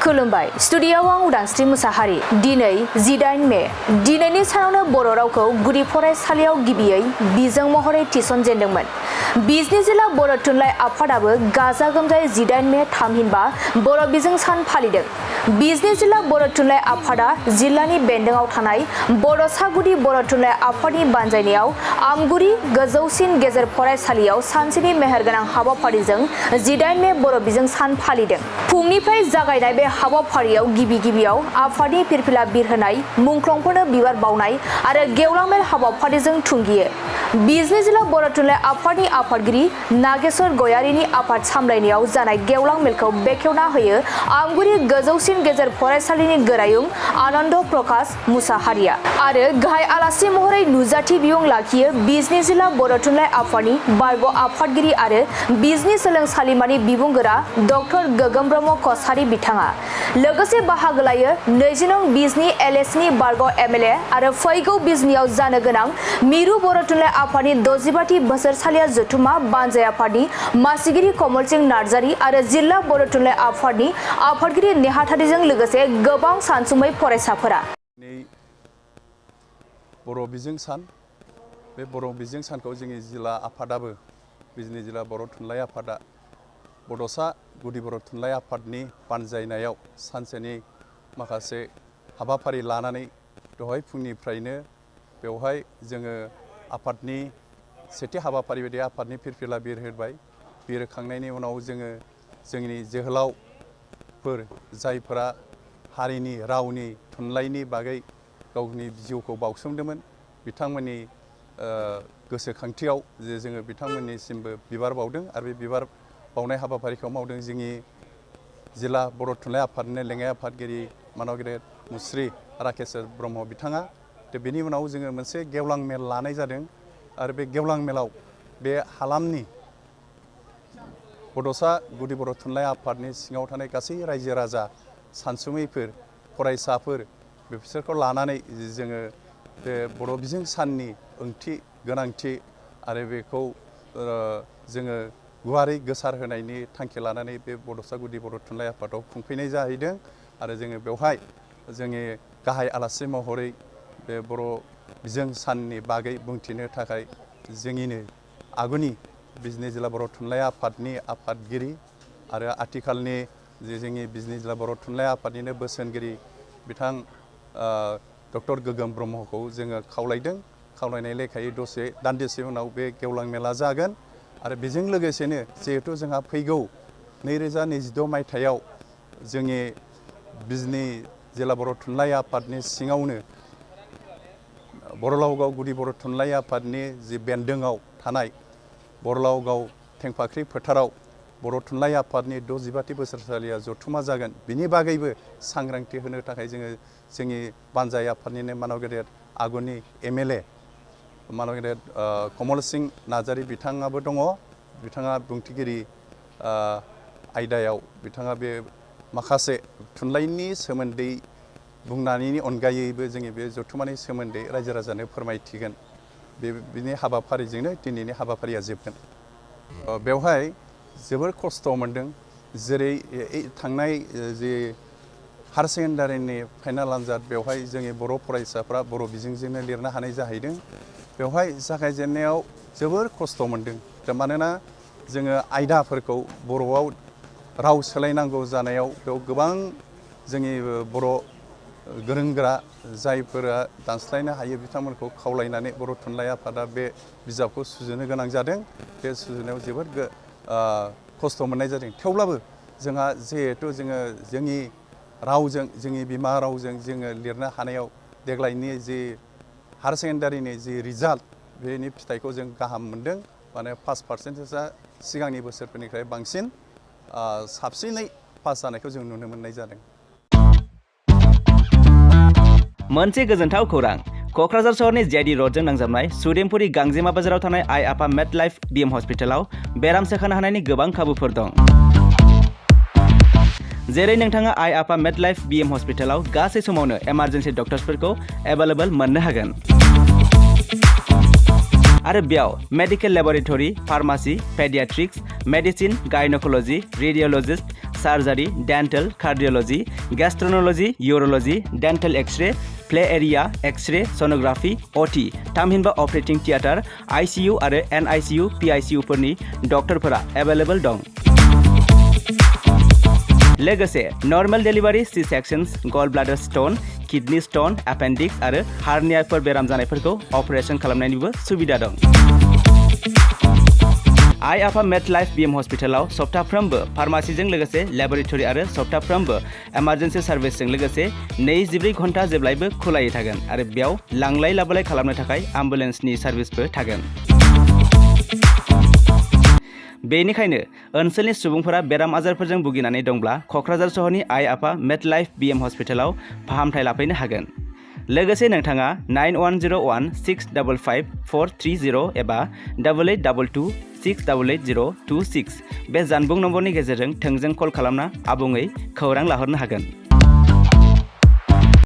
खुलुमबाय स्टुडिय'आव आं उदांस्रि मुसाहारि दिनै 18 मे दिनैनि सानावनो बर' रावखौ गुदि फरायसालियाव गिबियै बिजों महरै थिसनजेनदोंमोन। बिजनी जिल्ला बर' थुनलाइ आफादाबो गाजा गोमजायै 18 मे थामहिनबा बर' बिजों सान फालिदों। बिजनी जिल्ला बर' थुनलाइ आफादा जिल्लानि बेन्दोंआव थानाय बड'सा गुदि बर' थुनलाइ आफादनि बानजायनायाव आमगुरि गोजौसिन गेजेर फरायसालियाव सानसेनि मेहेरगोनां हाबाफारिजों 18 मे बर' बिजों सान फालिदों। फुंनिफ्राय जागायनाय बे हाबाफारियाव गिबियाव आफादनि फिरफिला बिरहोनाय, मुंख्लंफोरनो बिबार बावनाय आरो गेवलां मेल हाबाफारिजों थुंगियो। बिजनी जिल्ला बर' थुनलाइ आफादनि आफादगिरि नागेश्वर गयारिनि आफाद सामलायनायाव जानाय गेवलां मेलखौ बेखेवना होयो आमगुरि गोजौसिन गेजेर फरायसालिनि गोरायुं आनन्द प्रकाश मुसाहारिया आरो गाहाय आलासि महरै नुजाथि बिमुं लाखियो बिजनी जिल्ला बर' थुनलाइ आफादनि बारग' आफादगिरि आरो बिजनी सोलोंसालिमानि बिबुंगोरा डक्टर गोगोम ब्रह्म कसारी बिथाङा। लोगोसे बाहागो लायो 20 नं बिजनी एलएसनि बारग' एमएलए आरो फैगौ बिजनीयाव जानो गोनां मिरु बर' थुनलाइ आफादनि 65थि बोसोरसालिया जथुमा बानजाय आफादनि मासिगिरि कमल सिंह नार्जारी आरो जिल्ला बर' थुनलाइ आफादनि आफादगिरि नेहाथारिजों लोगोसे गोबां सानसुमै फरायसाफोरा। बर' बिजों सान बे बर' बिजों सानखौ जोंनि जिल्ला आफादाबो बिजनी जिल्ला बर' थुनलाइ आफादा बड'सा गुदि बर' थुनलाइ आफादनि बानजायनायाव सानसेनि माखासे हाबाफारि लानानै दहाय फुंनिफ्रायनो बेवहाय जोङो आफादनि सेथि हाबाफारि बायदि आफादनि फिरफिला बिरहोबाय। बिरहोखांनायनि उनाव जोङो जोंनि जोहोलावफोर जायफोरा हारिनि रावनि थुनलाइनि बागै गावनि जिउखौ बाउसोमदोंमोन बिथांमोननि गोसोखांथियाव जे जोङो बिथांमोननिसिमबो बिबार बावदों आरो बे बिबार बावनाय हाबाफारिखौ मावदों जोंनि जिल्ला बर' थुनलाइ आफादनि लेङाइ आफादगिरि मानगेरेत मुस्रि राकेश ब्रह्म बिथाङा। बेनि उनाव जोङो मोनसे गेवलां मेल लानाय जादों आरो बे गेवलां मेलाव बे हालामनि बड'सा गुदि बर' थुनलाइ आफादनि सिङाव थानाय गासै रायजो राजा सानसुमैफोर फरायसाफोर बिसोरखौ लानानै जोङो बे बर' बिजों साननि ओंथि गोनांथि आरो बेखौ जोङो गुवारै गोसार होनायनि थांखि लानानै बे बड'सा गुदि बर' थुनलाइ आफादाव खुंफैनाय जाहैदों आरो जोङो बेवहाय जोंनि गाहाय आलासि महरै बे बर' बिजों साननि बागै बुंथिनो थाखाय जोंनिनो आगुनि बिजनी जिल्ला बर' थुनलाइ आफादनि आफादगिरि आरो आथिखालनि जोंनि बिजनी जिल्ला बर' थुनलाइ आफादनिनो बोसोनगिरि बिथां डक्टर गोगोम ब्रह्मखौ जोङो खावलायदों। खावलायनाय लेखायै दान्दिसे उनाव बे गेवलां मेला जागोन आरो बेजों लोगोसेनो जिहेथु जोंहा फैगौ 2026 मायथाइयाव जोंनि बिजनी जिल्ला बर' थुनलाइ आफादनि सिङावनो बर'लावगाव गुदि बर' थुनलाइ आफादनि जि बेन्दोङाव थानाय बर'लावगाव थेंफाख्रि फोथाराव बर' थुनलाइ आफादनि 65थि बोसोरसालिया जथुमा जागोन। बिनि बागैबो सांग्रांथि होनो थाखाय जोङो जोंनि बानजाय आफादनिनो मानगेरेत आगुनि एमएलए मानगेरेत कमल सिंह नार्जारी बिथाङाबो दङ। बिथाङा बुंथिगिरि आयदायाव बिथाङा बे माखासे थुनलाइनि सोमोन्दै बुंनायनि अनगायैबो जोंनि बे जथुमानि सोमोन्दै रायजो राजानो फोरमायथिगोन। बिनि हाबाफारिजोंनो दिनैनि हाबाफारिया जोबगोन। बेवहाय जोबोर खस्थ' मोनदों। जेरै थांनाय जे हायार सेकेन्डारिनि फाइनाल आनजाद बेवहाय जोंनि बर' फरायसाफ्रा बर' बिजोंजोंनो लिरनो हानाय जाहैदों। बेवहाय जागायजेननायाव जोबोर खस्थ' मोनदों। मानोना जोङो आयदाफोरखौ बर'आव राव सोलायनांगौ जानायाव बेयाव गोबां जोंनि बर' गोरों गोरा जायफोरा दानस्लायनो हायो बिथांमोनखौ खावलायनानै बर' थुनलाइ आफादा बे बिजाबखौ सुजुनो गोनां जादों। बे सुजुनायाव जोबोद खस्थ' मोननाय जादों। थेवब्लाबो जोंहा जिहेथु जोङो जोंनि रावजों जोंनि बिमा रावजों जोङो लिरनो हानायाव देग्लायनि जि हायार सेकेन्डारिनि जि रिजाल्ट बेनि फिथाइखौ जों गाहाम मोनदों। माने पास पार्सेन्टेजआ सिगांनि बोसोरफोरनिफ्राय बांसिन साबसिनै पास जानायखौ जों नुनो मोननाय जादों। मोनसे गोजोनथाव खौरां क'क्राझार सहरनि जेडी र'डजों नांजाबनाय सुदेमपुरि गांजेमा बाजाराव थानाय आइ आफा मेड लाइफ बिएम हस्पिटालाव बेराम सोखानो हानायनि गोबां खाबुफोर दं। जेरै नोंथाङा आइ आफा मेड लाइफ बिएम हस्पिटालाव गासै समावनो इमारजेन्सि डक्टर्सफोरखौ एभेलेबल मोननो हागोन। आरो बेयाव medical laboratory, pharmacy, paediatrics, medicine, gynaecology, radiologist, surgery, dental, cardiology, gastroenterology, urology, dental x ray, play area, x ray, sonography, OT, थामहिनबा ऑपरेटिंग थिएटर, आईसीयू आरो एनआईसीयू, पीआईसीयू फोरनि डक्टरफोरा एभेलेबल दं। लोगोसे normal delivery, C sections, gall bladder stone, kidney stone, appendix आरो हार्नियाफोर बेराम जानायफोरखौ अपारेशन खालामनायनिबो सुबिदा दं। आइ आफा मेड लाइफ बीएम हस्पिटालाव सप्ताफ्रोमबो फार्मासिजों लोगोसे लेबरेटरि आरो सप्ताफ्रोमबो इमारजेन्सि सार्भिसजों लोगोसे 24 घन्टा जेब्लायबो खुलायै थागोन आरो बेयाव लांलाय लाबोलाय खालामनो थाखाय एम्बुलेन्सनि सार्भिसबो थागोन। बेनिखायनो ओनसोलनि सुबुंफोरा बेराम आजारफोरजों भुगिनानै दंब्ला क'क्राझार सहरनि आइ आफा मेड लाइफ बीएम हस्पिटालाव फाहामथाय लाफैनो हागोन। लोगोसे नोंथाङा 9101655430 एबा 8822688026 बे जानबुं नम्बरनि गेजेरजों थोंजों कल खालामना आबुङै खौरां लाहरनो हागोन।